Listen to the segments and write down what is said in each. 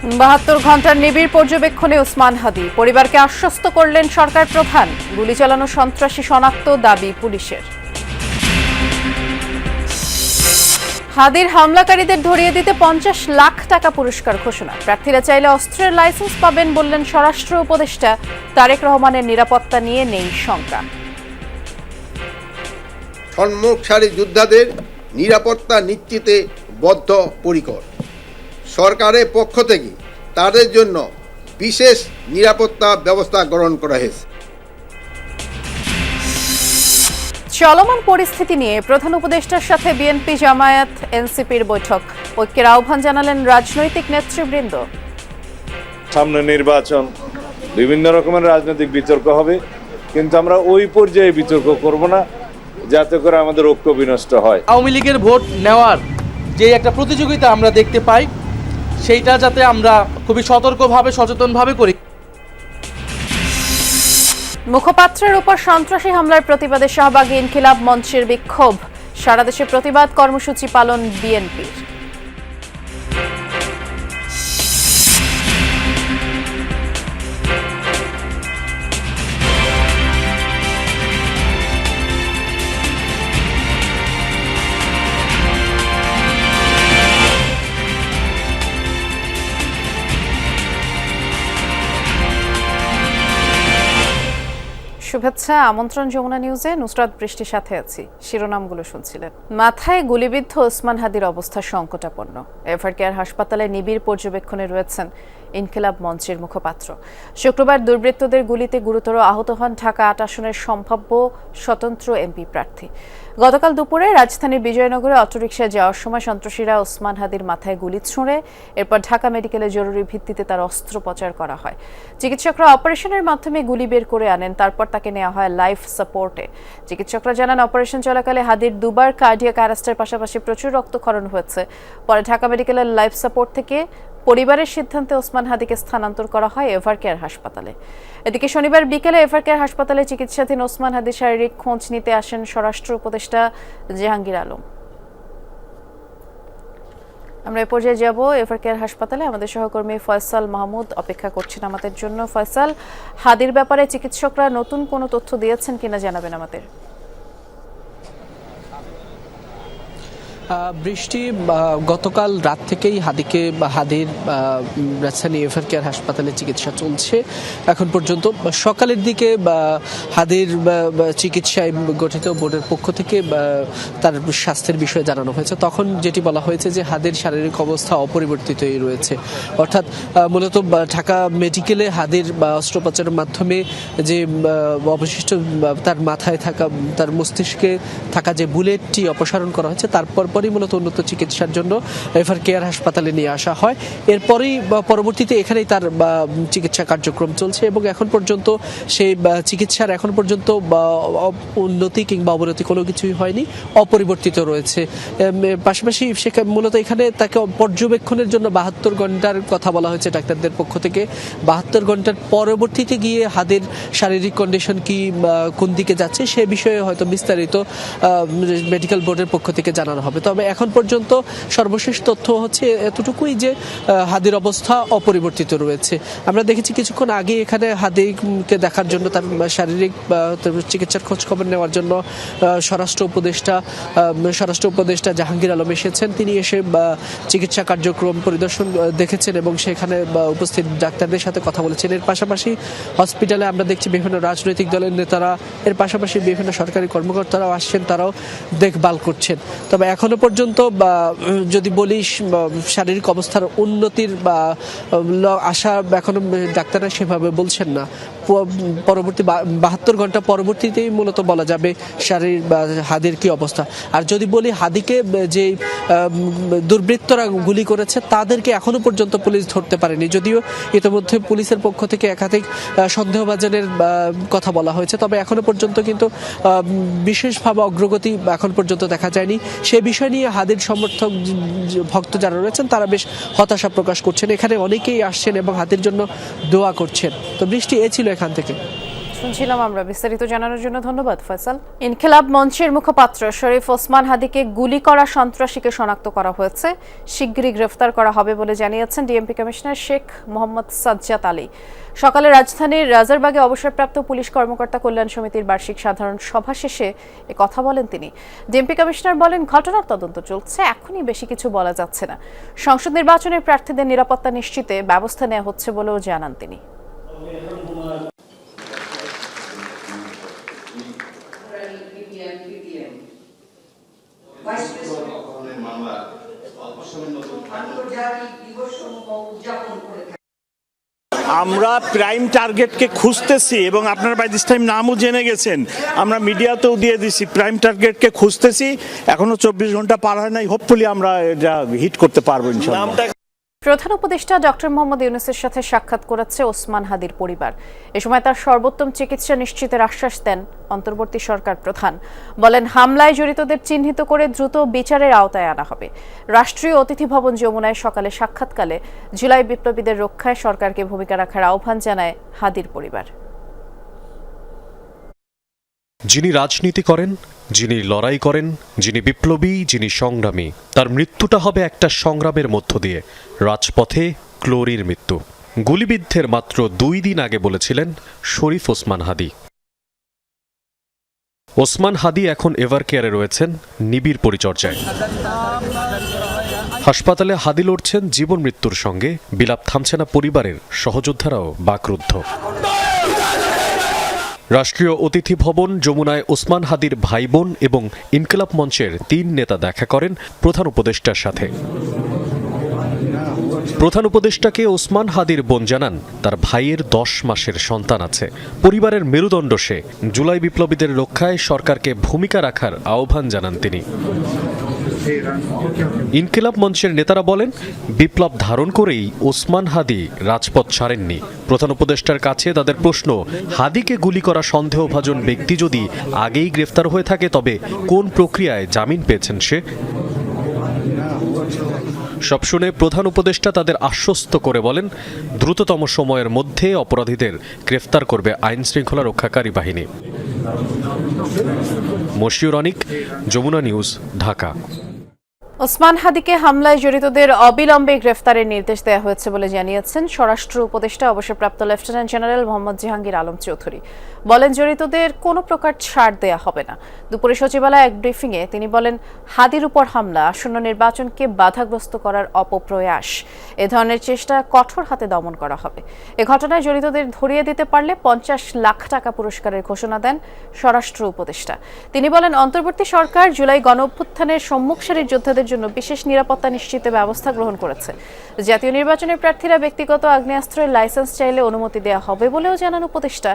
72 ঘন্টার নিবিড় পর্যবেক্ষণে ওসমান হাদি পরিবারকে আশ্বস্ত করলেন সরকার প্রধান। গুলি চালানো সন্ত্রাসী শনাক্ত দাবি পুলিশের। হাদির হামলাকারীদের ধরিয়ে দিতে 50 লাখ টাকা পুরস্কার ঘোষণা। প্রার্থীরা চাইলে অস্ত্রের লাইসেন্স পাবেন বললেন স্বরাষ্ট্র উপদেষ্টা। তারেক রহমানের নিরাপত্তা নিয়ে নেই শঙ্কা। সম্মুখ সারি যোদ্ধাদের নিরাপত্তা নিশ্চিতে বদ্ধপরিকর। সরকারের পক্ষ থেকে তাদের জন্য বিশেষ নিরাপত্তা ব্যবস্থা গ্রহণ করা হয়েছে। চলমান পরিস্থিতি নিয়ে প্রধান উপদেষ্টার সাথে বিএনপি, জামায়াত, এনসিপির বৈঠক। ঐক্যের আহ্বান জানালেন রাজনৈতিক নেতৃবৃন্দ। সামনে নির্বাচন, বিভিন্ন রকমের রাজনৈতিক বিতর্ক হবে, কিন্তু আমরা ওই পর্যায়ে বিতর্ক করব না যাতে করে আমাদের ঐক্য বিনষ্ট হয়। আওয়ামী লীগের ভোট নেওয়ার যে একটা প্রতিযোগিতা আমরা দেখতে পাই, সেইটা যাতে আমরা খুবই সতর্কভাবে, সচেতনভাবে করি। মুখপাত্রের উপর সন্ত্রাসী হামলার প্রতিবাদে শাহবাগে ইনকিলাব মঞ্চের বিক্ষোভ। সারা দেশে প্রতিবাদ কর্মসূচি পালন বিএনপির। শুভেচ্ছা, আমন্ত্রণ যমুনা নিউজে। নুসরাত বৃষ্টির সাথে আছি। শিরোনামগুলো শুনছিলেন। মাথায় গুলিবিদ্ধ ওসমান হাদির অবস্থা সংকটাপন্ন। এভারকেয়ার হাসপাতালে নিবিড় পর্যবেক্ষণে রয়েছেন ইনকিলাব মঞ্চের মুখপাত্র। শুক্রবার দুর্বৃত্তদের গুলিতে গুরুতর আহত হন ঢাকা ৮ আসনের সম্ভাব্য স্বতন্ত্র এমপি প্রার্থী। গতকাল দুপুরে রাজধানীর বিজয়নগরে অটোরিকশায় যাওয়ার সময় সন্ত্রাসীরা ওসমান হাদির মাথায় গুলি ছুঁড়ে এরপর ঢাকা মেডিকেলে জরুরি ভিত্তিতে তার অস্ত্রোপচার করা হয়। চিকিৎসকরা অপারেশনের মাধ্যমে গুলি বের করে আনেন, তারপর তাকে নেওয়া হয় লাইফ সাপোর্টে। চিকিৎসকরা জানান, অপারেশন চলাকালে হাদির দুবার কার্ডিয়াক অ্যারেস্টের পাশাপাশি প্রচুর রক্তক্ষরণ হয়েছে। পরে ঢাকা মেডিকেলের লাইফ সাপোর্ট থেকে পরিবারের সিদ্ধান্তে ওসমান হাদিকে স্থানান্তর করা হয় এভারকেয়ার হাসপাতালে। এদিকে শনিবার বিকেলে এভারকেয়ার হাসপাতালে চিকিৎসাধীন ওসমান হাদির শারীরিক খোঁজ নিতে আসেন স্বরাষ্ট্র উপদেষ্টা জাহাঙ্গীর আলম। আমরা এ পর্যায়ে যাব এভারকেয়ার হাসপাতালে। আমাদের সহকর্মী ফয়সাল মাহমুদ অপেক্ষা করছেন আমাদের জন্য। ফয়সাল, হাদির ব্যাপারে চিকিৎসকরা নতুন কোনো তথ্য দিয়েছেন কিনা জানাবেন আমাদের। বৃষ্টি, গতকাল রাত থেকেই হাদির রাজধানী এভারকেয়ার হাসপাতালে চিকিৎসা চলছে। এখন পর্যন্ত সকালের দিকে হাদির চিকিৎসায় গঠিত বোর্ডের পক্ষ থেকে তার স্বাস্থ্যের বিষয়ে জানানো হয়েছে। তখন যেটি বলা হয়েছে যে হাদির শারীরিক অবস্থা অপরিবর্তিতই রয়েছে, অর্থাৎ মূলত ঢাকা মেডিকেলে হাদির অস্ত্রোপচারের মাধ্যমে যে অবশিষ্ট তার মাথায় থাকা, তার মস্তিষ্কে থাকা যে বুলেটটি অপসারণ করা হয়েছে, তারপর মূলত উন্নত চিকিৎসার জন্য এভারকেয়ার হাসপাতালে নিয়ে আসা হয়। এরপরেই পরবর্তীতে এখানেই তার চিকিৎসা কার্যক্রম চলছে এবং এখন পর্যন্ত সেই চিকিৎসার উন্নতি কিংবা অবনতি কোনো কিছুই হয়নি, অপরিবর্তিত রয়েছে। পাশাপাশি মূলত এখানে তাকে পর্যবেক্ষণের জন্য 72 ঘন্টার কথা বলা হয়েছে ডাক্তারদের পক্ষ থেকে। 72 ঘন্টার পরবর্তীতে গিয়ে হাদির শারীরিক কন্ডিশন কি, কোন দিকে যাচ্ছে সে বিষয়ে হয়তো বিস্তারিত মেডিকেল বোর্ডের পক্ষ থেকে জানানো হবে। তবে এখন পর্যন্ত সর্বশেষ তথ্য হচ্ছে এতটুকুই যে হাদির অবস্থা অপরিবর্তিত রয়েছে। আমরা দেখেছি কিছুক্ষণ আগে এখানে হাদিকে দেখার জন্য, তার শারীরিক চিকিৎসার খোঁজ খবর নেওয়ার জন্য স্বরাষ্ট্র উপদেষ্টা জাহাঙ্গীর আলম এসেছেন। তিনি এসে চিকিৎসা কার্যক্রম পরিদর্শন দেখেছেন এবং সেখানে উপস্থিত ডাক্তারদের সাথে কথা বলেছেন। এর পাশাপাশি হসপিটালে আমরা দেখছি বিভিন্ন রাজনৈতিক দলের নেতারা, এর পাশাপাশি বিভিন্ন সরকারি কর্মকর্তারাও আসছেন, তারাও দেখভাল করছেন। তবে এখনো পর্যন্ত যদি বলি শারীরিক অবস্থার উন্নতির আশা এখনো ডাক্তাররা সেভাবে বলছেন না। পরবর্তী 72 ঘন্টা পরবর্তীতেই মূলত বলা যাবে হাদির কি অবস্থা। আর যদি বলি হাদিকে যে দুর্বৃত্তরা গুলি করেছে তাদেরকে এখনো পর্যন্ত পুলিশ ধরতে পারেনি, যদিও ইতিমধ্যে পুলিশের পক্ষ থেকে একাধিক সন্দেহভাজনের কথা বলা হয়েছে। তবে এখনো পর্যন্ত কিন্তু বিশেষভাবে অগ্রগতি এখন পর্যন্ত দেখা যায়নি। সে বিষয় নিয়ে হাদির সমর্থক ভক্ত যারা রয়েছেন তারা বেশ হতাশা প্রকাশ করছেন। এখানে অনেকেই আসছেন এবং হাদির জন্য দোয়া করছেন। তো বৃষ্টি এ ছিল এখান থেকে। শুনছিলাম আমরা। বিস্তারিত জানানোর জন্য ধন্যবাদ ফয়সাল। ইনকিলাব মঞ্চের মুখপাত্র শরীফ ওসমান হাদিকে গুলি করা সন্ত্রাসীকে শনাক্ত করা হয়েছে, শিগগিরই গ্রেফতার করা হবে বলে জানিয়েছেন ডিএমপি কমিশনার শেখ মোহাম্মদ সাজ্জাদ আলী। সকালে রাজধানীর রাজারবাগে অবসরপ্রাপ্ত পুলিশ কর্মকর্তা কল্যাণ সমিতির বার্ষিক সাধারণ সভা শেষে এ কথা বলেন তিনি। ডিএমপি কমিশনার বলেন, ঘটনার তদন্ত চলছে, এখনই বেশি কিছু বলা যাচ্ছে না। সংসদ নির্বাচনের প্রার্থীদের নিরাপত্তা নিশ্চিতে ব্যবস্থা নেওয়া হচ্ছে বলেও জানান তিনি। আমরা প্রাইম টার্গেটকে খুঁজতেছি এবং আপনারা বাই দিস টাইম নামও জেনে গেছেন, আমরা মিডিয়াতেও দিয়ে দিছি। প্রাইম টার্গেটকে খুঁজতেছি, এখনো 24 ঘন্টা পার হয় নাই, হোপফুলি আমরা এটা হিট করতে পারবো ইনশাআল্লাহ। প্রধান উপদেষ্টা ডক্টর মোহাম্মদ ইউনূসের সাথে সাক্ষাৎ করেছে ওসমান হাদির পরিবার। এ সময় তার সর্বোত্তম চিকিৎসা নিশ্চিতের আশ্বাস দেন অন্তর্বর্তী সরকার প্রধান। বলেন, হামলায় জড়িতদের চিহ্নিত করে দ্রুত বিচারের আওতায় আনা হবে। রাষ্ট্রীয় অতিথি ভবন যমুনায় সকালে সাক্ষাৎকালে জুলাই বিপ্লবীদের রক্ষায় সরকারকে ভূমিকা রাখার আহ্বান জানায় হাদির পরিবার। যিনি রাজনীতি করেন, যিনি লড়াই করেন, যিনি বিপ্লবী, যিনি সংগ্রামী, তার মৃত্যুটা হবে একটা সংগ্রামের মধ্য দিয়ে, রাজপথে ক্লোরির মৃত্যু। গুলিবিদ্ধের মাত্র 2 দিন আগে বলেছিলেন শরীফ ওসমান হাদি। ওসমান হাদি এখন এভারকেয়ারে রয়েছেন নিবিড় পরিচর্যায়। হাসপাতালে হাদি লড়ছেন জীবন মৃত্যুর সঙ্গে, বিলাপ থামছে না পরিবারের, সহযোদ্ধারাও বাকরুদ্ধ। রাষ্ট্রীয় অতিথি ভবন যমুনায় ওসমান হাদির ভাই বোন এবং ইনকিলাব মঞ্চের 3 নেতা দেখা করেন প্রধান উপদেষ্টার সাথে। প্রধান উপদেষ্টাকে ওসমান হাদির বোন জানান, তার ভাইয়ের 10 মাসের সন্তান আছে। পরিবারের মেরুদণ্ড সে। জুলাই বিপ্লবীদের রক্ষায় সরকারকে ভূমিকা রাখার আহ্বান জানান তিনি। ইনকিলাব মঞ্চের নেতারা বলেন, বিপ্লব ধারণ করেই ওসমান হাদি রাজপথ ছাড়েননি। প্রধান উপদেষ্টার কাছে তাদের প্রশ্ন, হাদিকে গুলি করা সন্দেহভাজন ব্যক্তি যদি আগেই গ্রেফতার হয়ে থাকে তবে কোন প্রক্রিয়ায় জামিন পেয়েছেন সে? সব শুনে প্রধান উপদেষ্টা তাদের আশ্বস্ত করে বলেন, দ্রুততম সময়ের মধ্যে অপরাধীদের গ্রেফতার করবে আইন শৃঙ্খলা রক্ষাকারী বাহিনী। মশিউর অনিক, যমুনা নিউজ, ঢাকা। ওসমান হাদিকে হামলায় জড়িতদের অবিলম্বে গ্রেফতারের নির্দেশ দেওয়া হয়েছে বলে জানিয়েছেন স্বরাষ্ট্র উপদেষ্টা অবসরপ্রাপ্ত লেফটেন্যান্ট জেনারেল মোহাম্মদ জাহাঙ্গীর আলম চৌধুরী। বলেন, জড়িতদের কোনো প্রকার ছাড় দেয়া হবে না। দুপুরে সচিবালয়ে এক ব্রিফিংয়ে তিনি বলেন, হাদির উপর হামলা আসন্ন নির্বাচনকে বাধাগ্রস্ত করার অপপ্রয়াস। এ ধরনের চেষ্টা কঠোর হাতে দমন করা হবে। এ ঘটনায় জড়িতদের ধরিয়ে দিতে পারলে 50 লাখ টাকা পুরস্কারের ঘোষণা দেন স্বরাষ্ট্র উপদেষ্টা। তিনি বলেন, অন্তর্বর্তী সরকার জুলাই গণঅভ্যুত্থানের সম্মুখ সারির যোদ্ধাদের জন্য বিশেষ নিরাপত্তা নিশ্চিতে ব্যবস্থা গ্রহণ করেছে। জাতীয় নির্বাচনের প্রার্থীরা ব্যক্তিগত আগ্নেয়াস্ত্রের লাইসেন্স চাইলে অনুমতি দেওয়া হবে বলেও জানান উপদেষ্টা।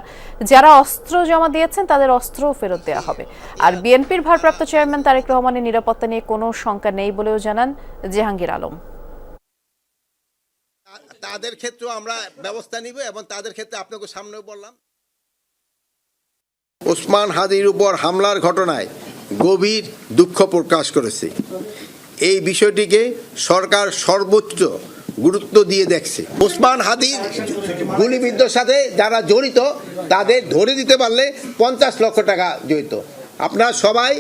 যারা অস্ত্র জমা দিয়েছেন তাদের অস্ত্রও ফেরত দেওয়া হবে। আর বিএনপির ভারপ্রাপ্ত চেয়ারম্যান তারেক রহমানের নিরাপত্তা নিয়ে কোনো শঙ্কা নেই বলেও জানান জাহাঙ্গীর আলম। তাদের ক্ষেত্রে আমরা ব্যবস্থা নিব এবং তাদের ক্ষেত্রে আপনাকে সামনেও বললাম, ওসমান হাদির উপর হামলার ঘটনায় গভীর দুঃখ প্রকাশ করেছে। এই বিষয়টিকে সরকার সর্বোচ্চ গুরুত্ব দিয়ে দেখছে। ওসমান হাদির গুলিবিদ্ধর সাথে যারা জড়িত তাদের ধরে দিতে পারলে 50 লক্ষ টাকা জড়িত। আপনারা সবাই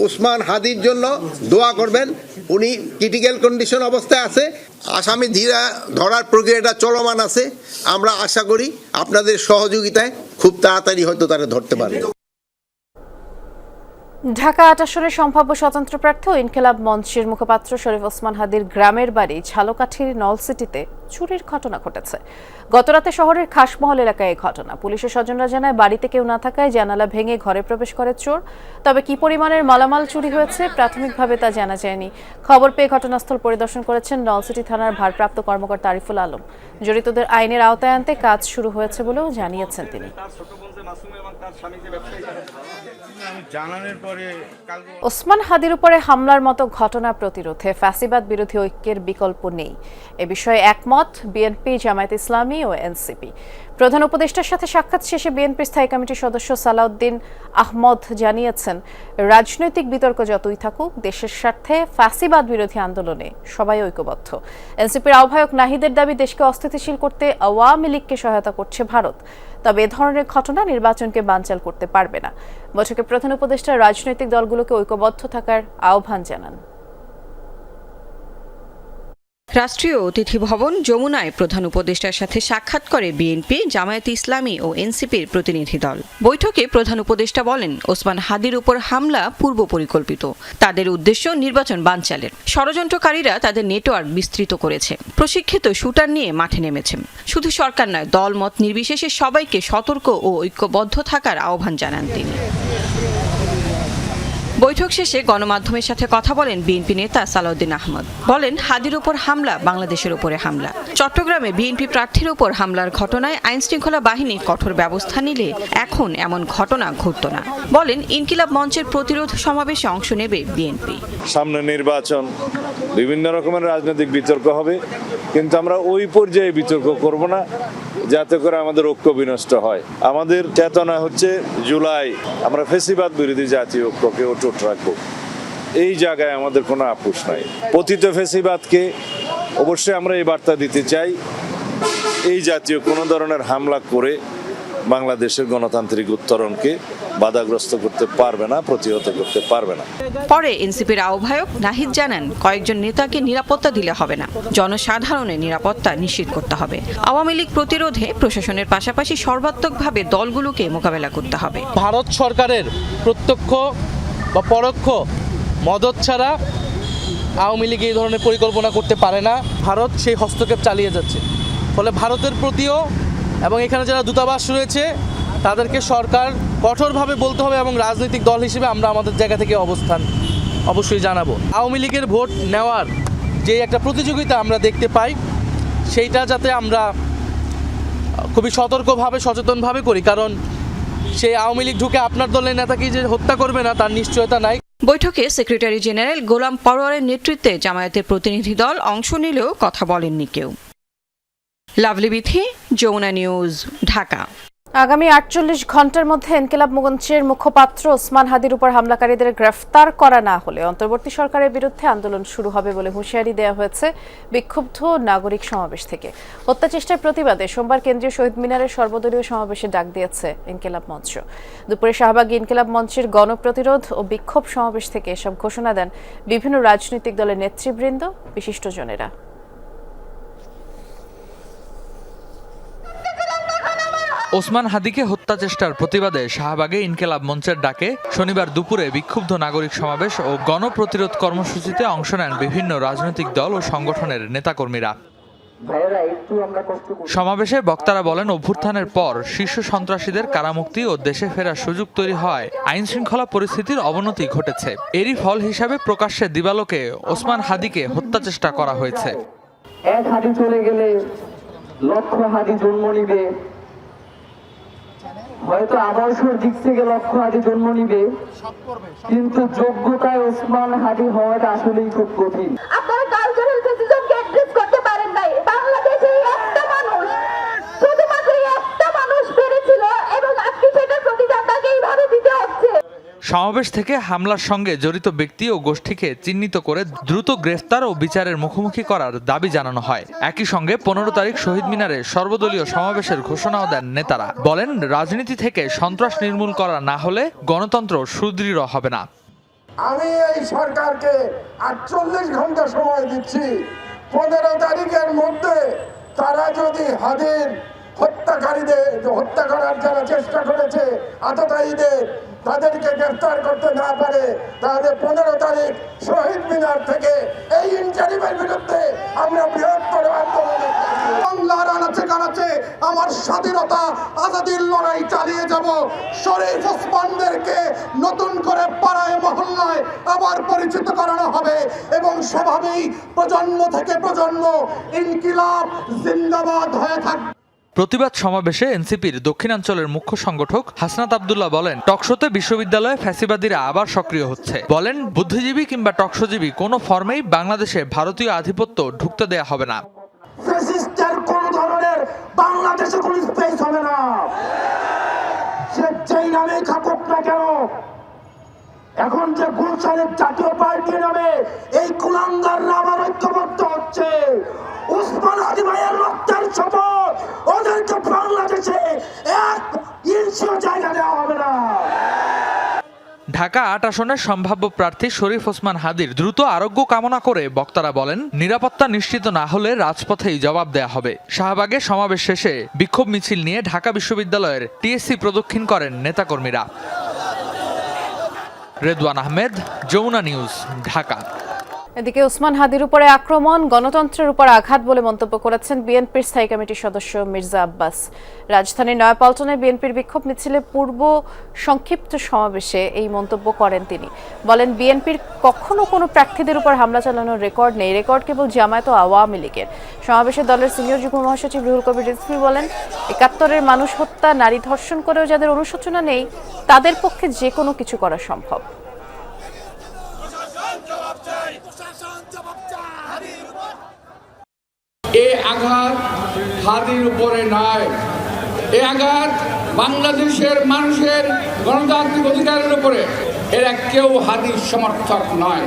ওসমান হাদির জন্য দোয়া করবেন। উনি ক্রিটিক্যাল কন্ডিশন অবস্থায় আছে। আসামি ধরার প্রক্রিয়াটা চলমান আছে। আমরা আশা করি আপনাদের সহযোগিতায় খুব তাড়াতাড়ি হয়তো তারা ধরতে পারবে। ঢাকা 8 আসনের সম্ভাব্য স্বতন্ত্র প্রার্থী ইনকিলাব মঞ্চের মুখপাত্র শরীফ ওসমান হাদির গ্রামের বাড়ি ঝালকাঠির নলসিটিতে চুরির ঘটনা ঘটেছে। গতরাতে শহরের খাসমহল এলাকায় এই ঘটনা। পুলিশের স্বজনরা জানায়, বাড়িতে কেউ না থাকায় জানালা ভেঙে ঘরে প্রবেশ করে চোর। তবে কি পরিমাণের মালামাল চুরি হয়েছে প্রাথমিকভাবে তা জানা যায়নি। খবর পেয়ে ঘটনাস্থল পরিদর্শন করেছেন নলসিটি থানার ভারপ্রাপ্ত কর্মকর্তা আরিফুল আলম। জড়িতদের আইনের আওতায় আনতে কাজ শুরু হয়েছে বলেও জানিয়েছেন তিনি। ওসমান হাদির উপরে হামলার মতো ঘটনা প্রতিরোধে ফ্যাসিবাদ বিরোধী ঐক্যের বিকল্প নেই। এ বিষয়ে একমত ঐকমত বিএনপি, জামায়াত ইসলামী ও এনসিপি। প্রধান উপদেষ্টার সাথে সাক্ষাৎ শেষে বিএনপি স্থায়ী কমিটির সদস্য সালাউদ্দিন আহমদ জানিয়েছেন, রাজনৈতিক বিতর্ক যতই থাকুক, দেশের স্বার্থে ফ্যাসিবাদ বিরোধী আন্দোলনে সবাই ঐক্যবদ্ধ। এনসিপির আহ্বায়ক নাহিদের দাবি, দেশকে অস্থিতিশীল করতে আওয়ামী লীগকে সহায়তা করছে ভারত, তবে এ ধরনের ঘটনা নির্বাচনকে বানচাল করতে পারবে না। বৈঠকে প্রধান উপদেষ্টা রাজনৈতিক দলগুলোকে ঐক্যবদ্ধ থাকার আহ্বান জানান। রাষ্ট্রীয় অতিথি ভবন যমুনায় প্রধান উপদেষ্টার সাথে সাক্ষাৎ করে বিএনপি, জামায়াত ইসলামী ও এনসিপির প্রতিনিধি দল। বৈঠকে প্রধান উপদেষ্টা বলেন, ওসমান হাদির উপর হামলা পূর্ব পরিকল্পিত। তাদের উদ্দেশ্য নির্বাচন বানচালের। ষড়যন্ত্রকারীরা তাদের নেটওয়ার্ক বিস্তৃত করেছে, প্রশিক্ষিত শুটার নিয়ে মাঠে নেমেছে। শুধু সরকার নয়, দল মত নির্বিশেষে সবাইকে সতর্ক ও ঐক্যবদ্ধ থাকার আহ্বান জানান তিনি। বৈঠক শেষে গণমাধ্যমের সাথে কথা বলেন বিএনপি নেতা সালাউদ্দিন আহমদ। বলেন, হাদির উপর হামলা বাংলাদেশের উপরে হামলা। চট্টগ্রামে বিএনপি প্রার্থীর উপর হামলার ঘটনায় আইনশৃঙ্খলা বাহিনী কঠোর ব্যবস্থা নিলে এখন এমন ঘটনা ঘটত না। বলেন, ইনকিলাব মঞ্চের প্রতিরোধ সমাবেশে অংশ নেবে বিএনপি। সামনে নির্বাচন, বিভিন্ন রকমের রাজনৈতিক বিতর্ক হবে, কিন্তু আমরা ওই পর্যায়ে বিতর্ক করব না যাতে করে আমাদের ঐক্য বিনষ্ট হয়। আমাদের চেতনা হচ্ছে জুলাই আমরা ফ্যাসিবাদ বিরোধী জাতীয় ঐক্যকে অটুট রাখবো। এই জায়গায় আমাদের কোনো আপোষ নাই। পতিত ফ্যাসিবাদকে অবশ্যই আমরা এই বার্তা দিতে চাই, এই জাতীয় কোনো ধরনের হামলা করে বাংলাদেশের গণতান্ত্রিক উত্তরণকে বাধাগ্রস্ত করতে পারবে না, প্রতিহত করতে পারবে না। পরে এনসিপির আহ্বায়ক নাহিদ জানান, কয়েকজন নেতাকে নিরাপত্তা দিলে হবে না, জনসাধারণের নিরাপত্তা নিশ্চিত করতে হবে। আওয়ামী লীগ প্রতিরোধে প্রশাসনের পাশাপাশি সর্বাত্মকভাবে দলগুলোকে মোকাবেলা করতে হবে। ভারত সরকারের প্রত্যক্ষ বা পরোক্ষ মদত ছাড়া আওয়ামী লীগ এই ধরনের পরিকল্পনা করতে পারে না। ভারত সেই হস্তক্ষেপ চালিয়ে যাচ্ছে। ফলে ভারতের প্রতিও এবং এখানে যারা দূতাবাস রয়েছে তাদেরকে সরকার কঠোরভাবে বলতে হবে এবং রাজনৈতিক দল হিসেবে আমরা আমাদের জায়গা থেকে অবস্থান অবশ্যই জানাবো। আওয়ামী লীগের ভোট নেওয়ার যে একটা প্রতিযোগিতা আমরা দেখতে পাই, সেইটা যাতে আমরা খুবই সতর্কভাবে সচেতনভাবে করি, কারণ সেই আওয়ামী লীগ ঢুকে আপনার দলের নেতাকে যে হত্যা করবে না তার নিশ্চয়তা নাই। বৈঠকে সেক্রেটারি জেনারেল গোলাম পরোয়ারের নেতৃত্বে জামায়াতের প্রতিনিধি দল অংশ নিলেও কথা বলেননি কেউ। লাভলি বিথি, যমুনা নিউজ, ঢাকা। আগামী 48 ঘন্টার মধ্যে ইনকিলাব মঞ্চের মুখপাত্র ওসমান হাদির উপর হামলাকারীদের গ্রেফতার করা না হলে অন্তর্বর্তী সরকারের বিরুদ্ধে আন্দোলন শুরু হবে বলে হুঁশিয়ারি দেওয়া হয়েছে বিক্ষুব্ধ নাগরিক সমাবেশ থেকে। হত্যাচেষ্টার প্রতিবাদে সোমবার কেন্দ্রীয় শহীদ মিনারের সর্বদলীয় সমাবেশে ডাক দিয়েছে ইনকিলাব মঞ্চ। দুপুরে শাহবাগে ইনকিলাব মঞ্চের গণপ্রতিরোধ ও বিক্ষোভ সমাবেশ থেকে এসব ঘোষণা দেন বিভিন্ন রাজনৈতিক দলের নেতৃবৃন্দ, বিশিষ্টজনেরা। ওসমান হাদিকে হত্যা চেষ্টার প্রতিবাদে শাহবাগে ইনকিলাব মঞ্চের ডাকে শনিবার দুপুরে বিক্ষুব্ধ নাগরিক সমাবেশ ও গণপ্রতিরোধ কর্মসূচিতে অংশ নেন বিভিন্ন রাজনৈতিক দল ও সংগঠনের নেতাকর্মীরা। সমাবেশে বক্তারা বলেন, অভ্যুত্থানের পর শীর্ষ সন্ত্রাসীদের কারামুক্তি ও দেশে ফেরার সুযোগ তৈরি হয় আইন শৃঙ্খলা পরিস্থিতির অবনতি ঘটেছে। এরই ফল হিসাবে প্রকাশ্যে দিবালোকে ওসমান হাদিকে হত্যা চেষ্টা করা হয়েছে। এক হাদি চলে গেলে লক্ষ হাদি জন্ম নিবে, হয়তো আদর্শের দিক থেকে লক্ষ হাদি জন্ম নিবে, কিন্তু যোগ্যতায় ওসমান হাদি হওয়াটা আসলেই খুব কঠিন। আপনারা কালচারাল ফ্যাসিজমকে অ্যাড্রেস করতে পারেন নাই। বাংলাদেশে একটা মানুষ, শুধুমাত্র একটা মানুষ পেরেছিল এবং আজকে সেটার প্রতিদান তাকে এইভাবে দিতে হচ্ছে। সমাবেশ থেকে হামলার সঙ্গে জড়িত ব্যক্তি ও গোষ্ঠীকে চিহ্নিত করে দ্রুত গ্রেফতার ও বিচারের মুখোমুখি করার দাবি জানানো হয়। একই সঙ্গে 15 তারিখ শহীদ মিনারে সর্বদলীয় সমাবেশের ঘোষণাও দেন নেতারা। বলেন, রাজনীতি থেকে সন্ত্রাস নির্মূল করা না হলে গণতন্ত্র সুদৃঢ় হবে না। আমি এই সরকারকে 48 ঘন্টা সময় দিচ্ছি। 15 তারিখের মধ্যে তারা যদি হাদির হত্যাকারীদের হত্যা করার যারা চেষ্টা করেছে আততায়ীদের তাদেরকে গ্রেফতার করতে না পারে, তাহলে 15 তারিখ শহীদ মিনার থেকে এই ইনজারিমের বিরুদ্ধে আমরা বৃহত্তর আন্দোলন বাংলার আনাচে কানাচে আমার স্বাধীনতা আজাদির লড়াই চালিয়ে যাব। শরীফ ওসমানদেরকে নতুন করে পাড়ায় মহল্লায় আবার পরিচিত করানো হবে এবং সেভাবেই প্রজন্ম থেকে প্রজন্ম ইনকিলাব জিন্দাবাদ হয়ে থাকবে। প্রতিবাদ সমাবেশে এনসিপির দক্ষিণাঞ্চলের মুখ্য সংগঠক হাসনাত আব্দুল্লাহ বলেন, টকশোতে বিশ্ববিদ্যালয়ে ফ্যাসিবাদীরা আবার সক্রিয় হচ্ছে। বলেন, বুদ্ধিজীবী কিংবা টকশোজীবী কোনো ফর্মেই বাংলাদেশে ভারতীয় আধিপত্য ঢুকতে দেয়া হবে না। বাংলাদেশে কোনো স্পেস হবে না। সে যেই নামেই থাকুক না কেন, এখন যে গুলশানের জাতীয় পার্টি নামে এই কুলাঙ্গাররা আবার ঐক্যবদ্ধ হচ্ছে। ওসমান হাদি ভাইয়ের রক্তের শপথ, ওদেরকে বাংলাদেশে 1 ইঞ্চিও জায়গা দেওয়া হবে না। ঢাকা ৮ আসনের সম্ভাব্য প্রার্থী শরীফ ওসমান হাদির দ্রুত আরোগ্য কামনা করে বক্তারা বলেন, নিরাপত্তা নিশ্চিত না হলে রাজপথেই জবাব দেয়া হবে। শাহবাগে সমাবেশ শেষে বিক্ষোভ মিছিল নিয়ে ঢাকা বিশ্ববিদ্যালয়ের টিএসসি প্রদক্ষিণ করেন নেতাকর্মীরা। রেদওয়ান আহমেদ, যমুনা নিউজ, ঢাকা। এদিকে ওসমান হাদির উপরে আক্রমণ গণতন্ত্রের উপর আঘাত বলে মন্তব্য করেছেন বিএনপির স্থায়ী কমিটির সদস্য মির্জা আব্বাস। রাজধানীর নয়াপল্টনে বিএনপির বিক্ষোভ মিছিলে পূর্ব সংক্ষিপ্ত সমাবেশে এই মন্তব্য করেন তিনি। বলেন, বিএনপির কখনো কোনো প্রার্থীদের উপর হামলা চালানোর রেকর্ড নেই, রেকর্ড কেবল জামায়াত ও আওয়ামী লীগের। সমাবেশে দলের সিনিয়র যুগ্ম মহাসচিব রুহুল কবির রিজভী বলেন, ৭১-এর মানুষ হত্যা, নারী ধর্ষণ করেও যাদের অনুশোচনা নেই তাদের পক্ষে যে কোনো কিছু করা সম্ভব। এই আঘাত হাদির উপরে নয়, এই আঘাত বাংলাদেশের মানুষের গণতান্ত্রিক অধিকারের উপরে। এরা কেউ হাদির সমর্থক নয়,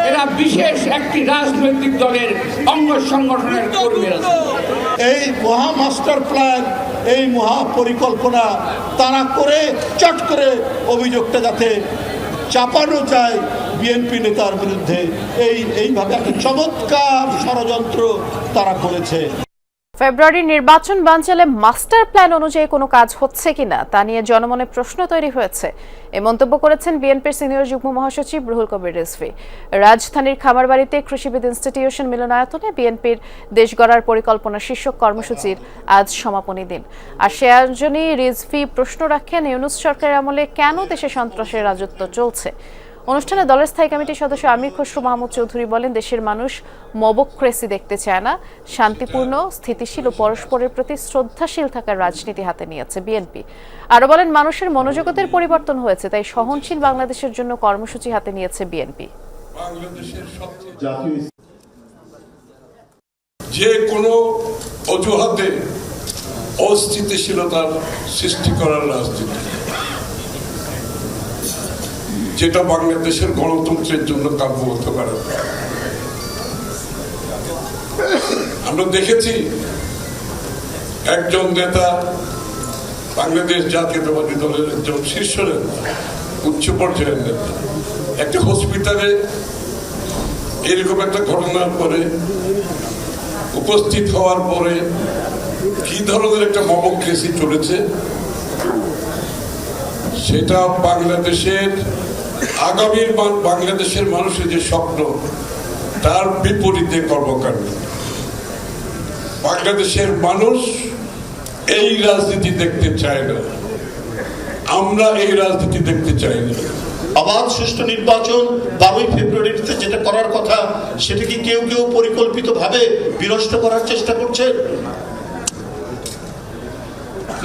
এরা বিশেষ একটি রাজনৈতিক দলের অঙ্গ সংগঠনের কর্মীরা। এই মহা মাস্টার প্ল্যান, এই মহা পরিকল্পনা তারা করে চট করে অভিযোগটা যাতে চাপানো যায় বিএনপি নেতার বিরুদ্ধে, এইভাবে একটা চমৎকার ষড়যন্ত্র তারা করেছে। ফেব্রুয়ারির নির্বাচন বানচালে মাস্টার প্ল্যান অনুযায়ী কোনো কাজ হচ্ছে কিনা তা নিয়ে জনমনে প্রশ্ন তৈরি হয়েছে। এই মন্তব্য করেছেন বিএনপির সিনিয়র যুগ্ম মহাসচিব রুহুল কবির রিজভী। রাজধানীর খামারবাড়িতে কৃষিবিদ ইনস্টিটিউশন মিলনায়তনে বিএনপির দেশ গড়ার পরিকল্পনা শীর্ষক কর্মসূচির আজ সমাপনী দিন। আর সে আয়োজনে রিজভী প্রশ্ন রাখেন, ইউনূস সরকারের আমলে কেন দেশে সন্ত্রাসের রাজত্ব চলছে। অনুষ্ঠানে দলের স্থায়ী কমিটির সদস্য আমির খসরু মাহমুদ চৌধুরী বলেন, দেশের মানুষ মবক্রেসি দেখতে চায় না, শান্তিপূর্ণ, স্থিতিশীল ও পরস্পরের প্রতি শ্রদ্ধাশীল থাকার রাজনীতি হাতে নিয়েছে বিএনপি। আরো বলেন, মানুষের মনোজগতের পরিবর্তন হয়েছে, তাই সহনশীল বাংলাদেশের জন্য কর্মসূচি হাতে নিয়েছে বিএনপি। যে কোনো অজুহাতে অস্থিতিশীলতার সৃষ্টি করার রাজনীতি, যেটা বাংলাদেশের গণতন্ত্রের জন্য কাম্য হতে পারে। আমরা দেখেছি একজন নেতা, বাংলাদেশ জাতীয়তাবাদী দলের একজন শীর্ষ নেতা, উচ্চ পর্যায়ের নেতা, একটা হসপিটালে এরকম একটা ঘটনার পরে উপস্থিত হওয়ার পরে কি ধরনের একটা মবক্রেসি চলেছে, সেটা বাংলাদেশের আগামীর বাংলাদেশের মানুষের যে স্বপ্ন তার বিপরীতে কর্মকাণ্ড। বাংলাদেশের মানুষ এই রাজনীতি দেখতে চায় না, আমরা এই রাজনীতি দেখতে চাই না। অবাধ সুষ্ঠু নির্বাচন 12ই ফেব্রুয়ারিতে যেটা করার কথা, সেটা কি কেউ কেউ পরিকল্পিতভাবে বিনষ্ট করার চেষ্টা করছে,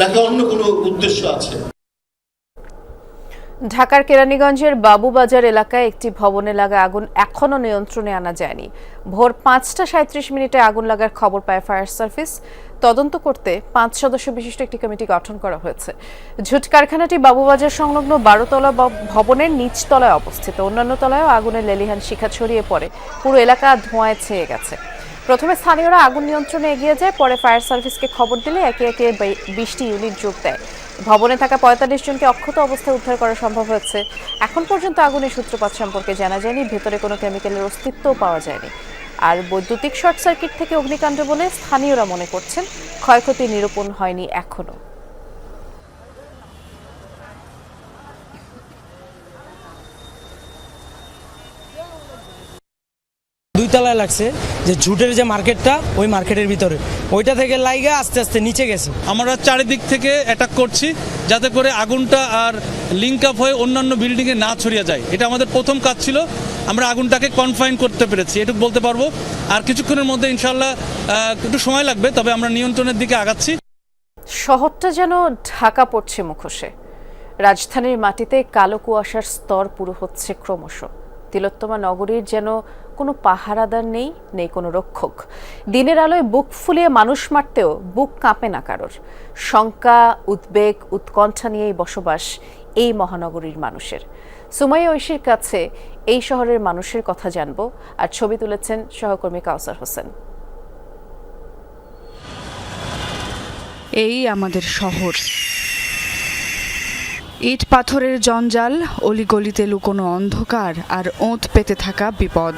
নাকি অন্য কোনো উদ্দেশ্য আছে? ঢাকার কেরানীগঞ্জের বাবুবাজার এলাকায় একটি ভবনে লাগা আগুন এখনো নিয়ন্ত্রণে আনা যায়নি। ভোর 5টা 37 আগুন লাগার খবর পায় ফায়ার সার্ভিস। তদন্ত করতে 5 সদস্য বিশিষ্ট একটি কমিটি গঠন করা হয়েছে। ঝুট কারখানাটি বাবুবাজার সংলগ্ন 12তলা ভবনের নিচতলায় অবস্থিত। অন্যান্য তলায়ও আগুনের লেলিহান শিখা ছড়িয়ে পড়ে, পুরো এলাকা ধোঁয়ায় ছেয়ে গেছে। প্রথমে স্থানীয়রা আগুন নিয়ন্ত্রণে এগিয়ে যায়, পরে ফায়ার সার্ভিসকে খবর দিলে একে একে 20টি ইউনিট যোগ দেয়। ভবনে থাকা 45 জনকে অক্ষত অবস্থায় উদ্ধার করা সম্ভব হয়েছে। এখন পর্যন্ত আগুনের সূত্রপাত সম্পর্কে জানা যায়নি, ভেতরে কোনো কেমিক্যালের অস্তিত্বও পাওয়া যায়নি। আর বৈদ্যুতিক শর্ট সার্কিট থেকে অগ্নিকাণ্ড বলে স্থানীয়রা মনে করছেন, ক্ষয়ক্ষতি নিরূপণ হয়নি এখনো। দুই তলায় লাগছে, যে ঝুটের যে মার্কেটটা, ওই মার্কেটের ভিতরে, ওইটা থেকে লাইগা আস্তে আস্তে নিচে গেছে। আমরা চারিদিক থেকে অ্যাটাক করছি যাতে করে আগুনটা আর লিঙ্ক আপ হয়ে অন্যান্য বিল্ডিংয়ে না ছড়িয়ে যায়। এটা আমাদের প্রথম কাজ ছিল, আমরা আগুনটাকে কনফাইন করতে পেরেছি, এটুকু বলতে পারবো। আর কিছুক্ষণের মধ্যে ইনশাল্লাহ একটু সময় লাগবে, তবে আমরা নিয়ন্ত্রণের দিকে আগাচ্ছি। শহরটা যেন ঢাকা পড়ছে মুখোশে। রাজধানীর মাটিতে কালো কুয়াশার স্তর পুরো হচ্ছে ক্রমশ। তিলোত্তমা নগরীর যেন কোনো পাহারাদার নেই, নেই কোনো রক্ষক। দিনের আলোয় বুক ফুলিয়ে মানুষ মারতেও বুক কাঁপে না কারোর। শঙ্কা, উদ্বেগ, উৎকণ্ঠা নিয়েই বসবাস এই মহানগরীর মানুষের। সুমাইয়া ঐশীর কাছে এই শহরের মানুষের কথা জানবো, আর ছবি তুলেছেন সহকর্মী কাউসার হোসেন। এই আমাদের শহর, ইট পাথরের জঞ্জাল, অলিগলিতে লুকোনো অন্ধকার আর ওঁত পেতে থাকা বিপদ।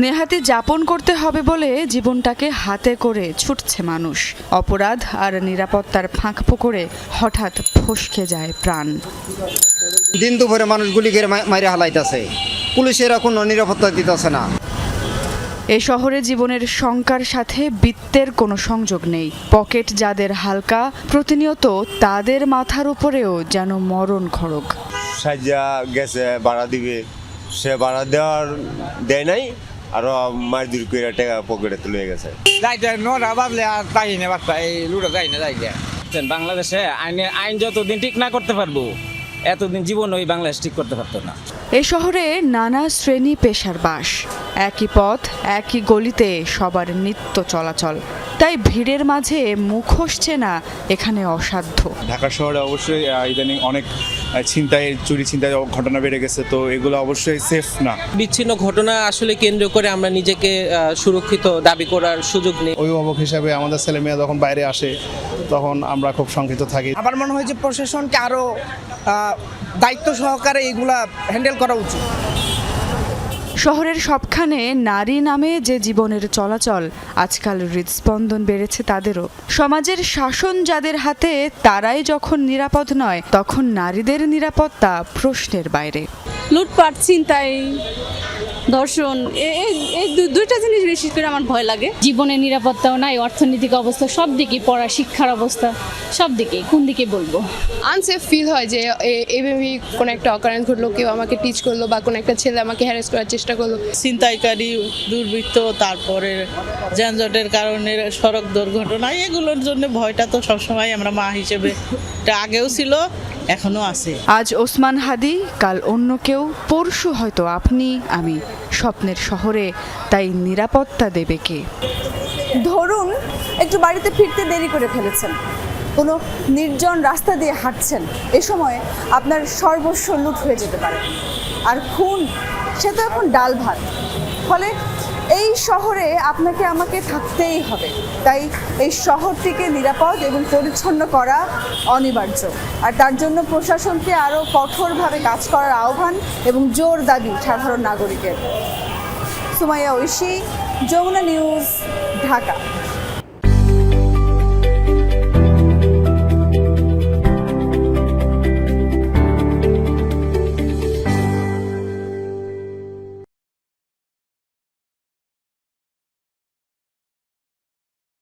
নেহাতি যাপন করতে হবে বলে জীবনটাকে হাতে করে ছুটছে মানুষ। অপরাধ আর নিরাপত্তার ফাঁক ফোকরে হঠাৎ ফসকে যায় প্রাণ। দিন দুপুরে মানুষ গুলি করে মাইরে হালাইতেছে, পুলিশেরা কোনো নিরাপত্তা দিতেছে না। এ শহরে জীবনের শঙ্কার সাথে বৃত্তের কোনো সংযোগ নেই। পকেট যাদের হালকা, প্রতিনিয়ত তাদের মাথার উপরেও যেন মরণ খড়গ। সাজা গেছে ভাড়া দিবে, সে ভাড়া দেয় নাই, আরো মার দূর করে টাকা পকেটে তুলে গেছে। বাংলাদেশে আইন যতদিন ঠিক না করতে পারবো, এতদিন জীবন ওই বাংলাদেশ ঠিক করতে পারতো না। এ শহরে নানা শ্রেণী পেশার বাস, একই পথ একই গলিতে সবার নিত্য চলাচল। তাই ভিড়ের মাঝে মুখোশ চেনা এখানে অসাধ্য। ঢাকা শহরে অবশ্যই ইদানিং অনেক চুরি ছিনতাই ঘটনা বেড়ে গেছে, তো এগুলো অবশ্যই সেফ না। বিচ্ছিন্ন ঘটনা আসলে কেন্দ্র করে আমরা নিজেকে সুরক্ষিত দাবি করার সুযোগ নেই। অভিভাবক হিসাবে আমাদের ছেলে মেয়ে যখন বাইরে আসে তখন আমরা খুব শঙ্কিত থাকি। আমার মনে হয় যে প্রশাসনকে আরো দায়িত্ব সহকারে এগুলা হ্যান্ডেল করা উচিত। শহরের সবখানে নারী নামে যে জীবনের চলাচল, আজকাল হৃদস্পন্দন বেড়েছে তাদেরও। সমাজের শাসন যাদের হাতে, তারাই যখন নিরাপদ নয়, তখন নারীদের নিরাপত্তা প্রশ্নের বাইরে। লুটপাট, ছিনতাই, ধর্ষণ, এই দুইটা জিনিস বেশি করে আমার ভয় লাগে। জীবনের নিরাপত্তাও নাই, অর্থনৈতিক অবস্থা, সব দিকে, পড়া শিক্ষার অবস্থা, সব দিকে, কোন দিকে বলবো। আনসেফ ফিল হয় যে এভাবে কোনো একটা অকারেন্স ঘটলো, কেউ আমাকে টিচ করলো বা কোনো একটা ছেলে আমাকে হ্যারাস করার চেষ্টা করলো। ছিনতাইকারী, দুর্বৃত্ত, তারপরে যানজটের কারণে সড়ক দুর্ঘটনা, এগুলোর জন্য ভয়টা তো সবসময় আমরা মা হিসেবে, এটা আগেও ছিল, এখনো আছে। আজ ওসমান হাদি, কাল অন্য কেউ, পরশু হয়তো আপনি আমি। স্বপ্নের শহরে তাই নিরাপত্তা দেবে কে? ধরুন একটু বাড়িতে ফিরতে দেরি করে ফেলেছেন, কোনো নির্জন রাস্তা দিয়ে হাঁটছেন, এ সময় আপনার সর্বস্ব লুট হয়ে যেতে পারে। আর খুন, সে তো এখন ডাল ভাত। ফলে এই শহরে আপনাকে আমাকে থাকতেই হবে। তাই এই শহরটিকে নিরাপদ এবং পরিচ্ছন্ন করা অনিবার্য। আর তার জন্য প্রশাসনকে আরও কঠোরভাবে কাজ করার আহ্বান এবং জোর দাবি সাধারণ নাগরিকের। সুমাইয়া ঐশী, যমুনা নিউজ, ঢাকা।